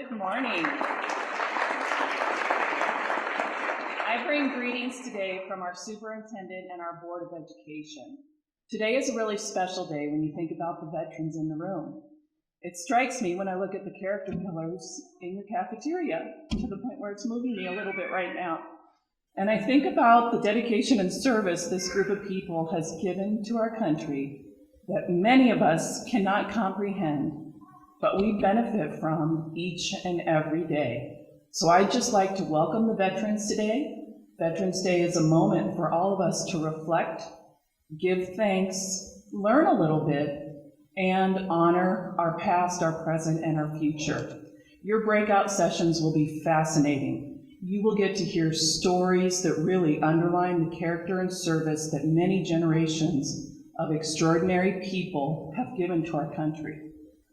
Good morning. I bring greetings today from our superintendent and our Board of Education. Today is a really special day when you think about the veterans in the room. It strikes me when I look at the character pillars in your cafeteria, to the point where it's moving me a little bit right now. And I think about the dedication and service this group of people has given to our country that many of us cannot comprehend, but we benefit from each and every day. So I'd just like to welcome the veterans today. Veterans Day is a moment for all of us to reflect, give thanks, learn a little bit, and honor our past, our present, and our future. Your breakout sessions will be fascinating. You will get to hear stories that really underline the character and service that many generations of extraordinary people have given to our country.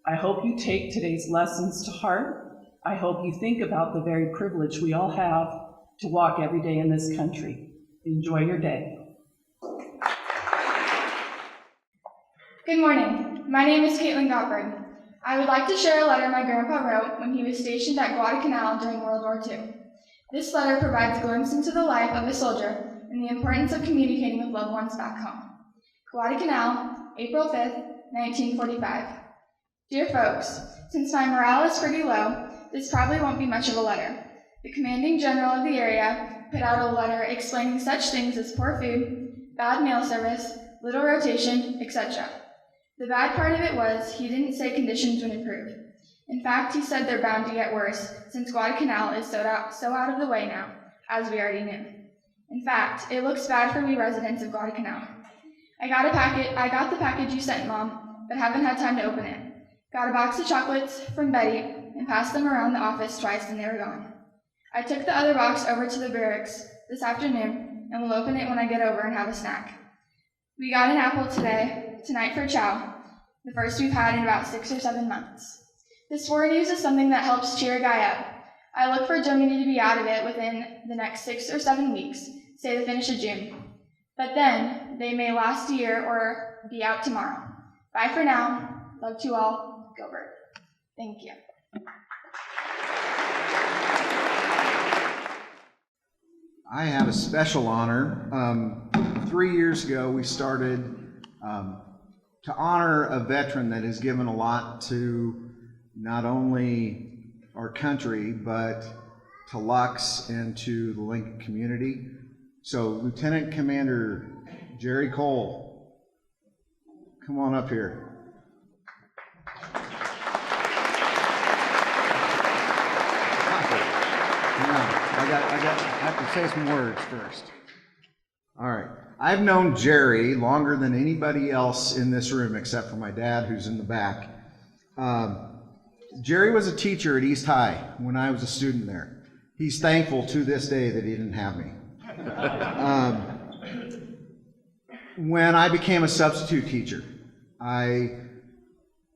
I hope you take today's lessons to heart. I hope you think about the very privilege we all have to walk every day in this country. Enjoy your day. Good morning. My name is Caitlin Gottberg. I would like to share a letter my grandpa wrote when he was stationed at Guadalcanal during World War II. This letter provides a glimpse into the life of a soldier and the importance of communicating with loved ones back home. Guadalcanal, April 5th, 1945. Dear folks, since my morale is pretty low, this probably won't be much of a letter. The commanding general of the area put out a letter explaining such things as poor food, bad meal service, little rotation, etc. The bad part of it was he didn't say conditions would improve. In fact, he said they're bound to get worse, since Guadalcanal is so out of the way now, as we already knew. In fact, it looks bad for we residents of Guadalcanal. I got the package you sent, Mom, but haven't had time to open it. Got a box of chocolates from Betty and passed them around the office twice and they were gone. I took the other box over to the barracks this afternoon and will open it when I get over and have a snack. We got an apple tonight for chow, the first we've had in about 6 or 7 months. This war news is something that helps cheer a guy up. I look for Germany to be out of it within the next 6 or 7 weeks, say the finish of June. But then, they may last a year or be out tomorrow. Bye for now. Love to all. Gilbert. Thank you. I have a special honor. 3 years ago, we started to honor a veteran that has given a lot to not only our country, but to Lux and to the Lincoln community. So Lieutenant Commander Jerry Cole, come on up here. I have to say some words first. All right. I've known Jerry longer than anybody else in this room except for my dad, who's in the back. Jerry was a teacher at East High when I was a student there. He's thankful to this day that he didn't have me. When I became a substitute teacher, I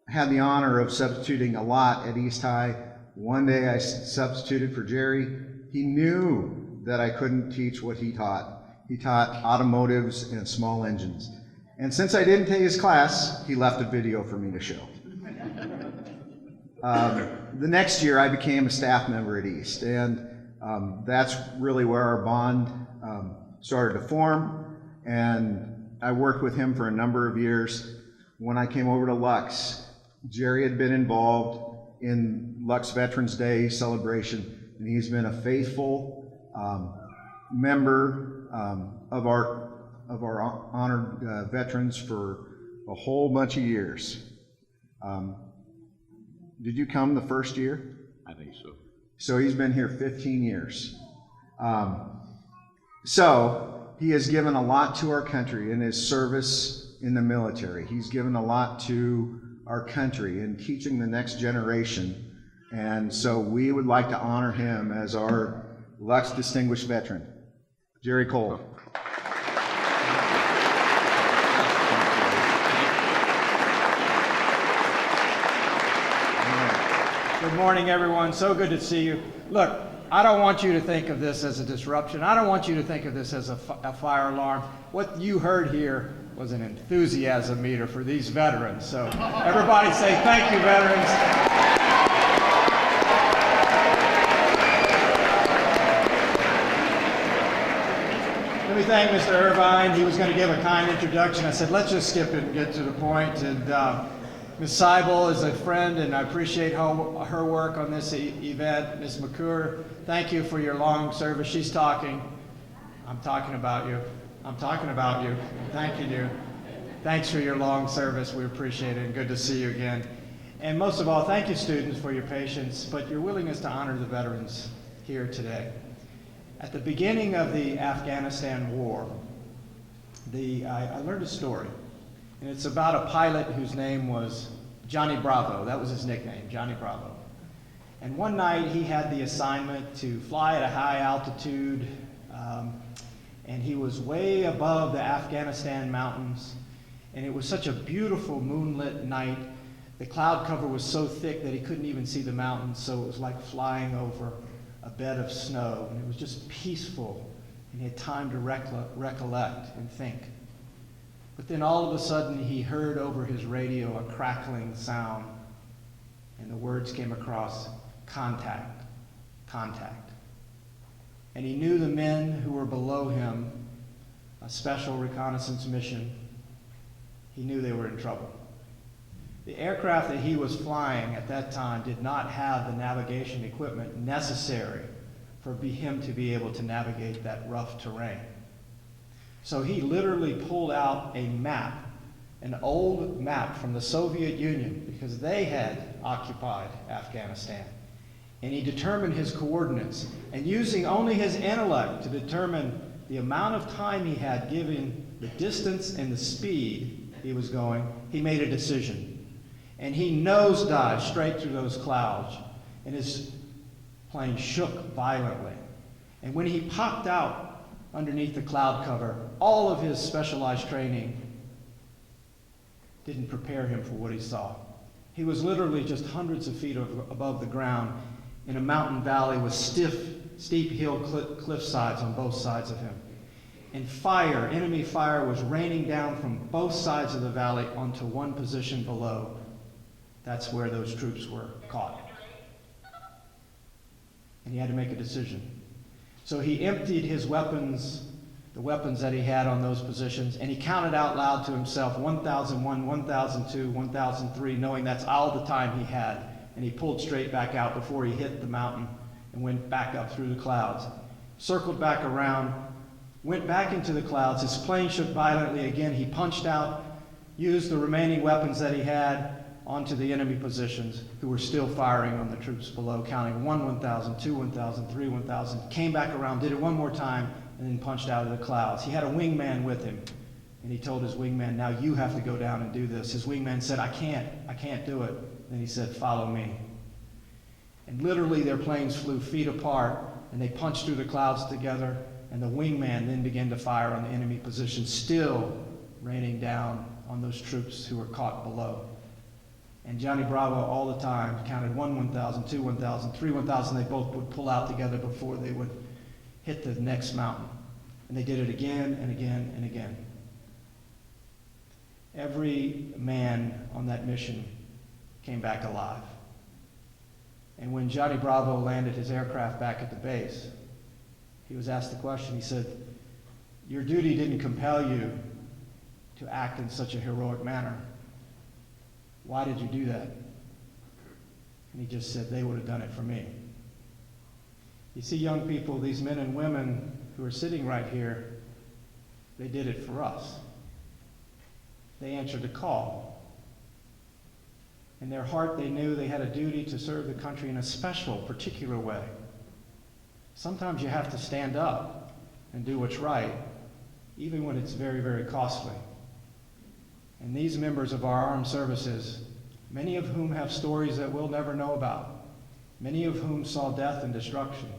had the honor of substituting a lot at East High. One day I substituted for Jerry. He knew that I couldn't teach what he taught. He taught automotives and small engines. And since I didn't take his class, he left a video for me to show. The next year I became a staff member at East, and that's really where our bond started to form, and I worked with him for a number of years. When I came over to Lux, Jerry had been involved in Lux Veterans Day celebration, and he's been a faithful member of our honored veterans for a whole bunch of years. Did you come the first year? I think so. So he's been here 15 years. So he has given a lot to our country in his service in the military. He's given a lot to our country in teaching the next generation. And so we would like to honor him as our Lux Distinguished Veteran, Jerry Cole. Good morning, everyone. So good to see you. Look, I don't want you to think of this as a disruption. I don't want you to think of this as a fire alarm. What you heard here was an enthusiasm meter for these veterans. So everybody say thank you, veterans. Let me thank Mr. Irvine. He was going to give a kind introduction. I said, let's just skip it and get to the point. And Ms. Seibel is a friend, and I appreciate her work on this event. Ms. McClure, thank you for your long service. She's talking. I'm talking about you. I'm talking about you. Thanking you. Thanks for your long service. We appreciate it, and good to see you again. And most of all, thank you, students, for your patience, but your willingness to honor the veterans here today. At the beginning of the Afghanistan war, I learned a story, and it's about a pilot whose name was Johnny Bravo. That was his nickname, Johnny Bravo. And one night he had the assignment to fly at a high altitude, and he was way above the Afghanistan mountains, and it was such a beautiful moonlit night. The cloud cover was so thick that he couldn't even see the mountains, so it was like flying over a bed of snow, and it was just peaceful, and he had time to recollect and think. But then all of a sudden he heard over his radio a crackling sound, and the words came across, contact, contact. And he knew the men who were below him, a special reconnaissance mission, he knew they were in trouble. The aircraft that he was flying at that time did not have the navigation equipment necessary for him to be able to navigate that rough terrain. So he literally pulled out a map, an old map from the Soviet Union, because they had occupied Afghanistan. And he determined his coordinates, and using only his intellect to determine the amount of time he had given the distance and the speed he was going, he made a decision. And he nosedived straight through those clouds, and his plane shook violently. And when he popped out underneath the cloud cover, all of his specialized training didn't prepare him for what he saw. He was literally just hundreds of feet above the ground in a mountain valley with steep hill cliff sides on both sides of him. And fire, enemy fire, was raining down from both sides of the valley onto one position below. That's where those troops were caught. And he had to make a decision. So he emptied his weapons, the weapons that he had on those positions, and he counted out loud to himself 1001, 1002, 1003, knowing that's all the time he had. And he pulled straight back out before he hit the mountain and went back up through the clouds. Circled back around, went back into the clouds. His plane shook violently again. He punched out, used the remaining weapons that he had onto the enemy positions who were still firing on the troops below, counting 1, 1000, 2, 1000, 3, 1000, came back around, did it one more time, and then punched out of the clouds. He had a wingman with him, and he told his wingman, now you have to go down and do this. His wingman said, I can't do it. Then he said, follow me. And literally their planes flew feet apart, and they punched through the clouds together, and the wingman then began to fire on the enemy position, still raining down on those troops who were caught below. And Johnny Bravo all the time counted 1, 1000, 2, 1000, 3, 1000. They both would pull out together before they would hit the next mountain. And they did it again and again and again. Every man on that mission came back alive. And when Johnny Bravo landed his aircraft back at the base, he was asked the question. He said, your duty didn't compel you to act in such a heroic manner. Why did you do that? And he just said, they would have done it for me. You see, young people, these men and women who are sitting right here, they did it for us. They answered the call. In their heart, they knew they had a duty to serve the country in a special, particular way. Sometimes you have to stand up and do what's right, even when it's very, very costly. And these members of our armed services, many of whom have stories that we'll never know about, many of whom saw death and destruction,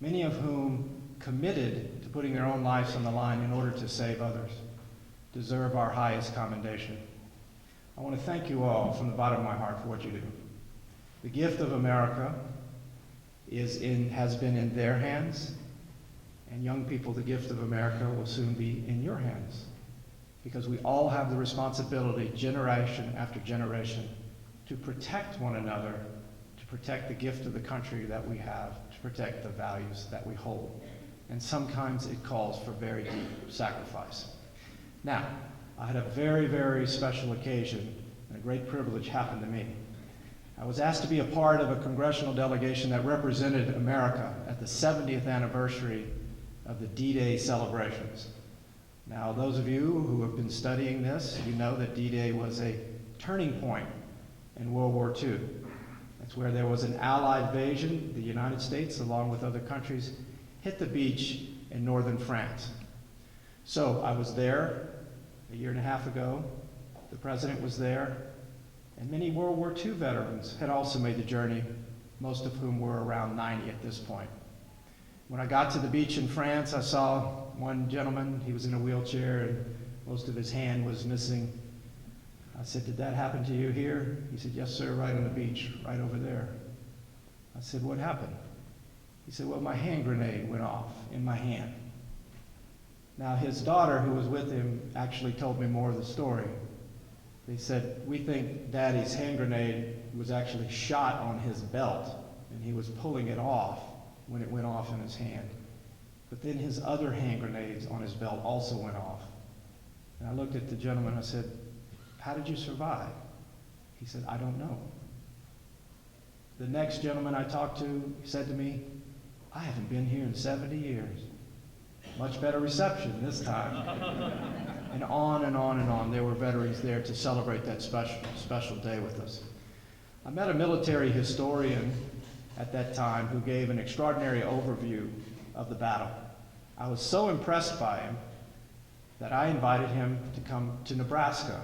many of whom committed to putting their own lives on the line in order to save others, deserve our highest commendation. I want to thank you all from the bottom of my heart for what you do. The gift of America has been in their hands, and young people, the gift of America will soon be in your hands. Because we all have the responsibility, generation after generation, to protect one another, to protect the gift of the country that we have, to protect the values that we hold. and sometimes it calls for very deep sacrifice. Now, I had a very, very special occasion, and a great privilege happened to me. I was asked to be a part of a congressional delegation that represented America at the 70th anniversary of the D-Day celebrations. Now, those of you who have been studying this, you know that D-Day was a turning point in World War II. That's where there was an Allied invasion. The United States, along with other countries, hit the beach in northern France. So I was there a year and a half ago. The president was there, and many World War II veterans had also made the journey, most of whom were around 90 at this point. When I got to the beach in France, I saw one gentleman. He was in a wheelchair, and most of his hand was missing. I said, "Did that happen to you here?" He said, "Yes, sir, right on the beach, right over there." I said, "What happened?" He said, "Well, my hand grenade went off in my hand." Now, his daughter, who was with him, actually told me more of the story. They said, "We think Daddy's hand grenade was actually shot on his belt, and he was pulling it off when it went off in his hand. But then his other hand grenades on his belt also went off." And I looked at the gentleman and I said, "How did you survive?" He said, "I don't know." The next gentleman I talked to said to me, "I haven't been here in 70 years. Much better reception this time." And on and on and on. There were veterans there to celebrate that special day with us. I met a military historian at that time who gave an extraordinary overview of the battle. I was so impressed by him that I invited him to come to Nebraska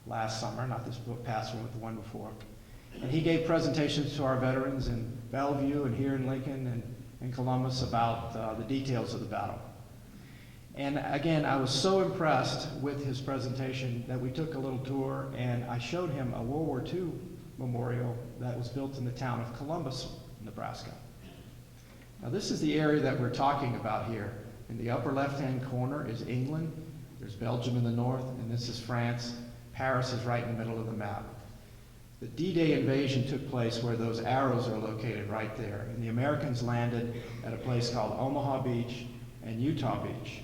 last summer, not this past one, but the one before. And he gave presentations to our veterans in Bellevue and here in Lincoln and in Columbus about the details of the battle. And again, I was so impressed with his presentation that we took a little tour, and I showed him a World War II memorial that was built in the town of Columbus, Nebraska. Now, this is the area that we're talking about here. In the upper left-hand corner is England. There's Belgium in the north, and this is France. Paris is right in the middle of the map. The D-Day invasion took place where those arrows are located right there, and the Americans landed at a place called Omaha Beach and Utah Beach.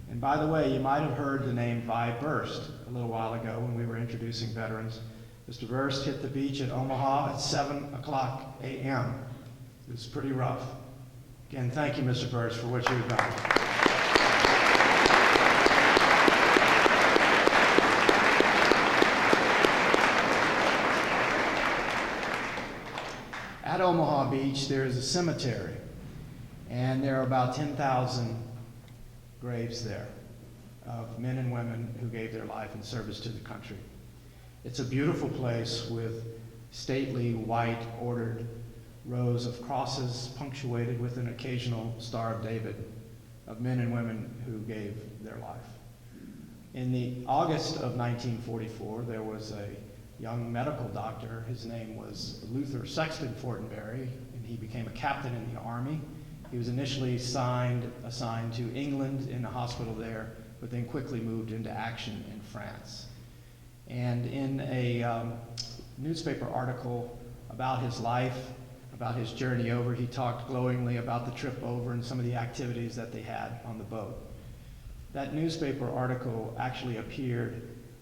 And by the way, you might have heard the name Vi Burst a little while ago when we were introducing veterans. Mr. Burst hit the beach at Omaha at 7 o'clock a.m. It was pretty rough. Again, thank you, Mr. Burst, for what you've done. At Omaha Beach, there is a cemetery, and there are about 10,000 graves there of men and women who gave their life in service to the country. It's a beautiful place with stately, white, ordered rows of crosses punctuated with an occasional Star of David of men and women who gave their life. In the August of 1944, there was a young medical doctor. His name was Luther Sexton Fortenberry, and he became a captain in the Army. He was initially assigned to England in a hospital there, but then quickly moved into action in France. And in a newspaper article about his life, about his journey over, he talked glowingly about the trip over and some of the activities that they had on the boat. That newspaper article actually appeared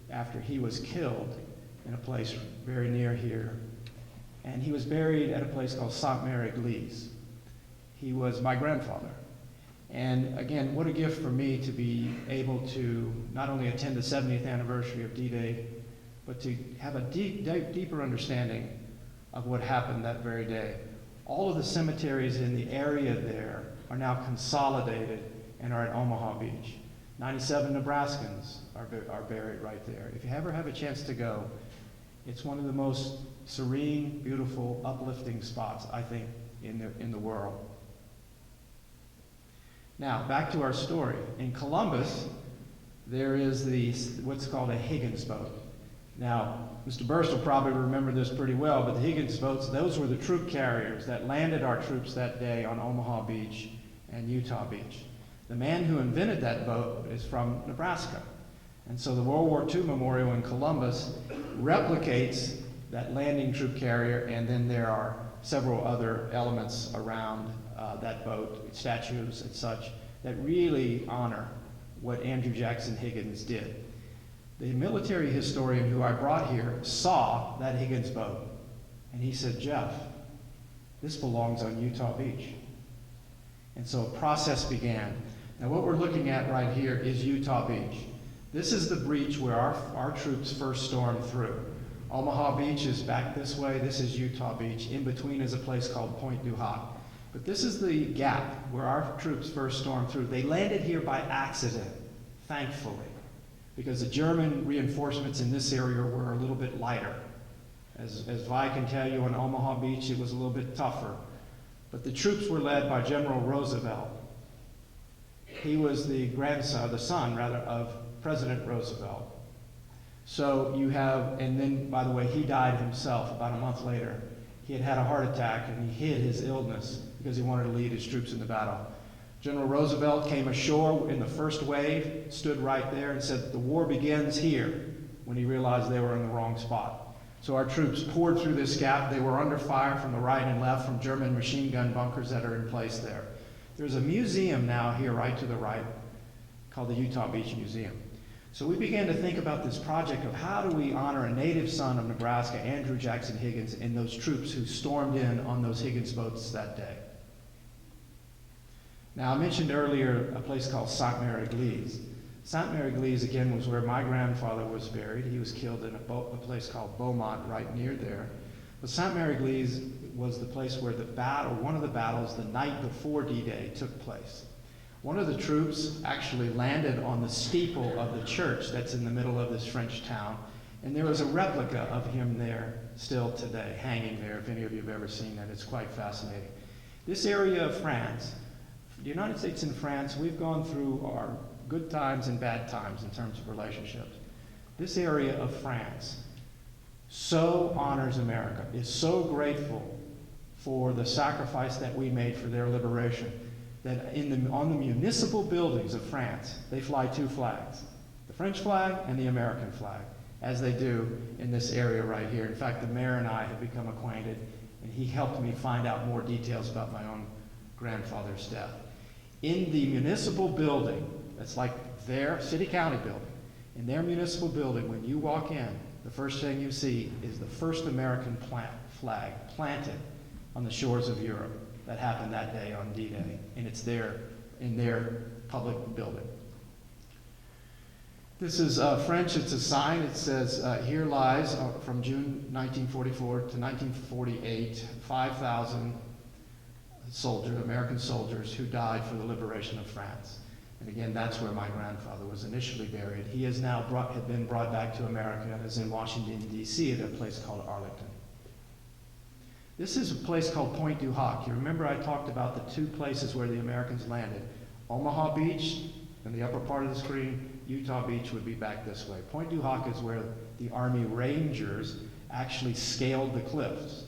after he was killed in a place very near here. And he was buried at a place called Sainte-Mère-Église. He was my grandfather. And again, what a gift for me to be able to not only attend the 70th anniversary of D-Day, but to have a deeper understanding of what happened that very day. All of the cemeteries in the area there are now consolidated and are at Omaha Beach. 97 Nebraskans are buried right there. If you ever have a chance to go, it's one of the most serene, beautiful, uplifting spots, I think, in the world. Now, back to our story. In Columbus, there is what's called a Higgins boat. Now, Mr. Burst will probably remember this pretty well, but the Higgins boats, those were the troop carriers that landed our troops that day on Omaha Beach and Utah Beach. The man who invented that boat is from Nebraska. And so the World War II Memorial in Columbus replicates that landing troop carrier, and then there are several other elements around that boat, statues and such, that really honor what Andrew Jackson Higgins did. The military historian who I brought here saw that Higgins boat, and he said, "Jeff, this belongs on Utah Beach." And so a process began. Now what we're looking at right here is Utah Beach. This is the breach where our troops first stormed through. Omaha Beach is back this way. This is Utah Beach. In between is a place called Point du Hoc. But this is the gap where our troops first stormed through. They landed here by accident, thankfully, because the German reinforcements in this area were a little bit lighter. As Vi can tell you, on Omaha Beach, it was a little bit tougher. But the troops were led by General Roosevelt. He was the son of President Roosevelt. So you have, and then, by the way, he died himself about a month later. He had had a heart attack, and he hid his illness because he wanted to lead his troops in the battle. General Roosevelt came ashore in the first wave, stood right there, and said, "The war begins here," when he realized they were in the wrong spot. So our troops poured through this gap. They were under fire from the right and left from German machine gun bunkers that are in place there. There's a museum now here right to the right called the Utah Beach Museum. So we began to think about this project of how do we honor a native son of Nebraska, Andrew Jackson Higgins, and those troops who stormed in on those Higgins boats that day. Now, I mentioned earlier a place called Sainte-Mère-Église. Sainte-Mère-Église, again, was where my grandfather was buried. He was killed in a place called Beaumont right near there. But Sainte-Mère-Église was the place where one of the battles the night before D-Day took place. One of the troops actually landed on the steeple of the church that's in the middle of this French town, and there was a replica of him there still today, hanging there. If any of you have ever seen that, it's quite fascinating. This area of France, the United States and France, we've gone through our good times and bad times in terms of relationships. This area of France so honors America, is so grateful for the sacrifice that we made for their liberation, that on the municipal buildings of France, they fly two flags, the French flag and the American flag, as they do in this area right here. In fact, the mayor and I have become acquainted, and he helped me find out more details about my own grandfather's death. In the municipal building, that's like their city-county building, in their municipal building, when you walk in, the first thing you see is the first American flag planted on the shores of Europe. That happened that day on D-Day, and it's there in their public building. This is French. It's a sign. It says, here lies, from June 1944 to 1948, 5,000 American soldiers who died for the liberation of France. And again, that's where my grandfather was initially buried. He has now been brought back to America and is in Washington, D.C. at a place called Arlington. This is a place called Point du Hoc. You remember I talked about the two places where the Americans landed. Omaha Beach, in the upper part of the screen. Utah Beach would be back this way. Point du Hoc is where the Army Rangers actually scaled the cliffs.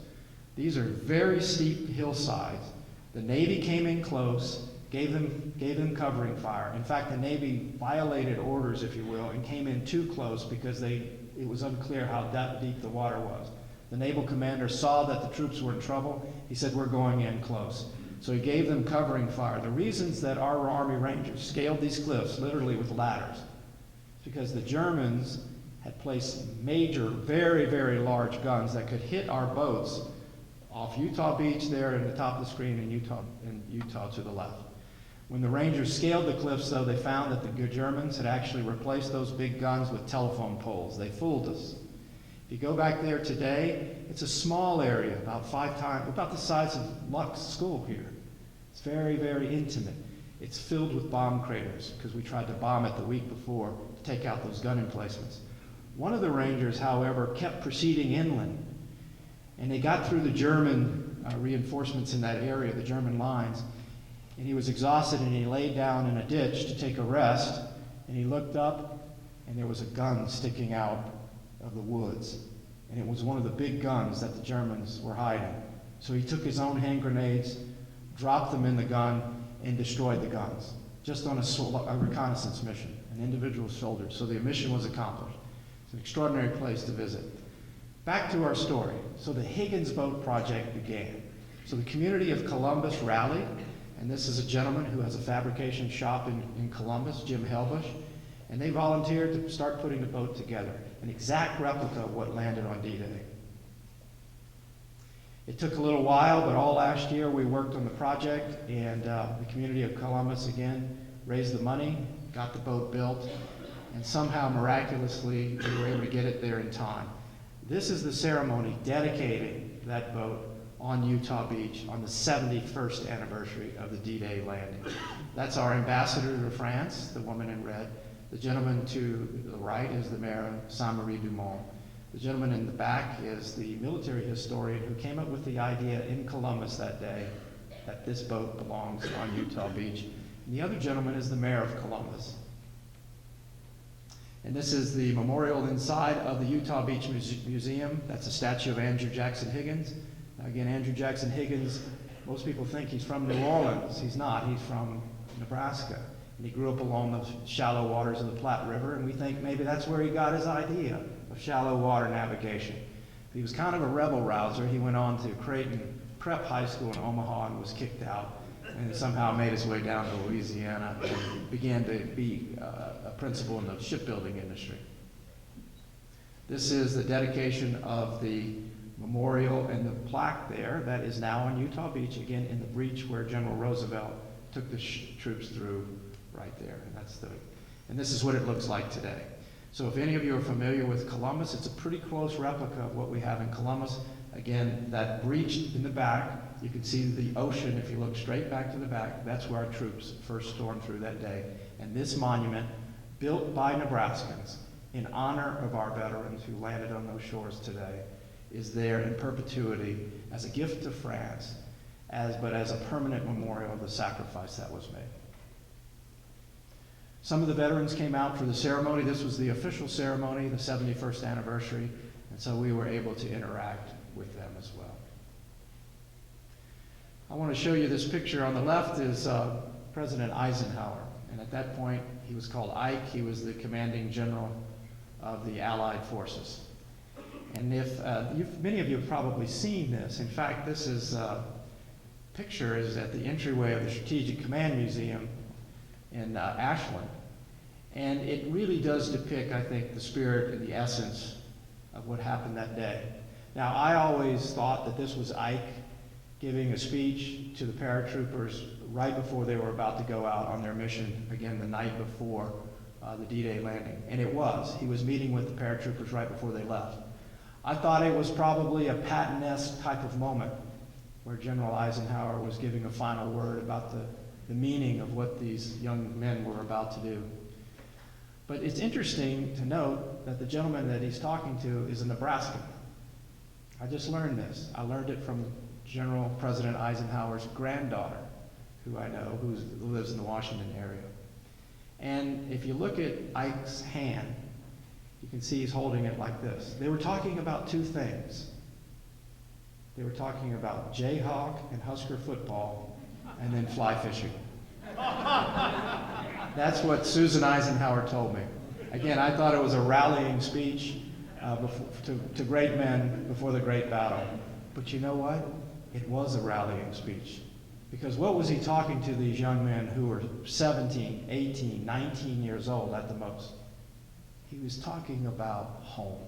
These are very steep hillsides. The Navy came in close, gave them covering fire. In fact, the Navy violated orders, if you will, and came in too close because it was unclear how deep the water was. The naval commander saw that the troops were in trouble. He said, "We're going in close." So he gave them covering fire. The reasons that our Army Rangers scaled these cliffs literally with ladders is because the Germans had placed major, very, very large guns that could hit our boats off Utah Beach there in the top of the screen and Utah to the left. When the Rangers scaled the cliffs, though, they found that the Germans had actually replaced those big guns with telephone poles. They fooled us. If you go back there today, it's a small area, about the size of Luck's school here. It's very, very intimate. It's filled with bomb craters because we tried to bomb it the week before to take out those gun emplacements. One of the Rangers, however, kept proceeding inland, and they got through the German reinforcements in that area, the German lines, and he was exhausted, and he laid down in a ditch to take a rest, and he looked up, and there was a gun sticking out of the woods, and it was one of the big guns that the Germans were hiding. So he took his own hand grenades, dropped them in the gun, and destroyed the guns, just on a reconnaissance mission, an individual soldier. So the mission was accomplished. It's an extraordinary place to visit. back to our story. So the Higgins Boat Project began. So the community of Columbus rallied, and this is a gentleman who has a fabrication shop in Columbus, Jim Helbush, and they volunteered to start putting the boat together, an exact replica of what landed on D-Day. It took a little while, but all last year we worked on the project, and the community of Columbus again raised the money, got the boat built, and somehow miraculously we were able to get it there in time. This is the ceremony dedicating that boat on Utah Beach on the 71st anniversary of the D-Day landing. That's our ambassador to France, the woman in red. The gentleman to the right is the mayor, Saint-Marie Dumont. The gentleman in the back is the military historian who came up with the idea in Columbus that day that this boat belongs on Utah Beach. And the other gentleman is the mayor of Columbus. And this is the memorial inside of the Utah Beach Museum. That's a statue of Andrew Jackson Higgins. Now again, Andrew Jackson Higgins, most people think he's from New Orleans. He's not. He's from Nebraska. And he grew up along the shallow waters of the Platte River, and we think maybe that's where he got his idea of shallow water navigation. He was kind of a rebel rouser. He went on to Creighton Prep High School in Omaha and was kicked out, and somehow made his way down to Louisiana and began to be a principal in the shipbuilding industry. This is the dedication of the memorial and the plaque there that is now on Utah Beach, again in the breach where General Roosevelt took the troops through right there. And this is what it looks like today. So if any of you are familiar with Columbus, it's a pretty close replica of what we have in Columbus. Again, that breach in the back, you can see the ocean if you look straight back to the back. That's where our troops first stormed through that day. And this monument, built by Nebraskans in honor of our veterans who landed on those shores today, is there in perpetuity as a gift to France, but as a permanent memorial of the sacrifice that was made. Some of the veterans came out for the ceremony. This was the official ceremony, the 71st anniversary, and so we were able to interact with them as well. I want to show you this picture. On the left is President Eisenhower, and at that point he was called Ike. He was the commanding general of the Allied forces. And if many of you have probably seen this. In fact, this picture is at the entryway of the Strategic Command Museum in Ashland. And it really does depict, I think, the spirit and the essence of what happened that day. Now, I always thought that this was Ike giving a speech to the paratroopers right before they were about to go out on their mission, again, the night before the D-Day landing. And it was. He was meeting with the paratroopers right before they left. I thought it was probably a Patton-esque type of moment where General Eisenhower was giving a final word about the meaning of what these young men were about to do. But it's interesting to note that the gentleman that he's talking to is a Nebraskan. I just learned this. I learned it from General President Eisenhower's granddaughter, who I know, who lives in the Washington area. And if you look at Ike's hand, you can see he's holding it like this. They were talking about two things. They were talking about Jayhawk and Husker football, and then fly fishing. That's what Susan Eisenhower told me. Again, I thought it was a rallying speech to great men before the great battle. But you know what? It was a rallying speech. Because what was he talking to these young men who were 17, 18, 19 years old at the most? He was talking about home,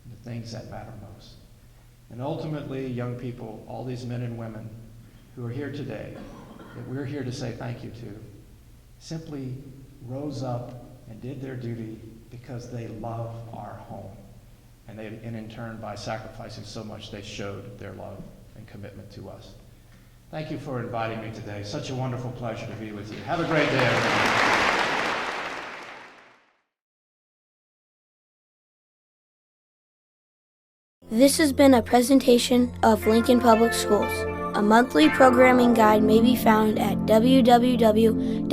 and the things that matter most. And ultimately, young people, all these men and women who are here today, that we're here to say thank you to, simply rose up and did their duty because they love our home. And in turn, by sacrificing so much, they showed their love and commitment to us. Thank you for inviting me today. Such a wonderful pleasure to be with you. Have a great day, everyone. This has been a presentation of Lincoln Public Schools. A monthly programming guide may be found at www.lps.org.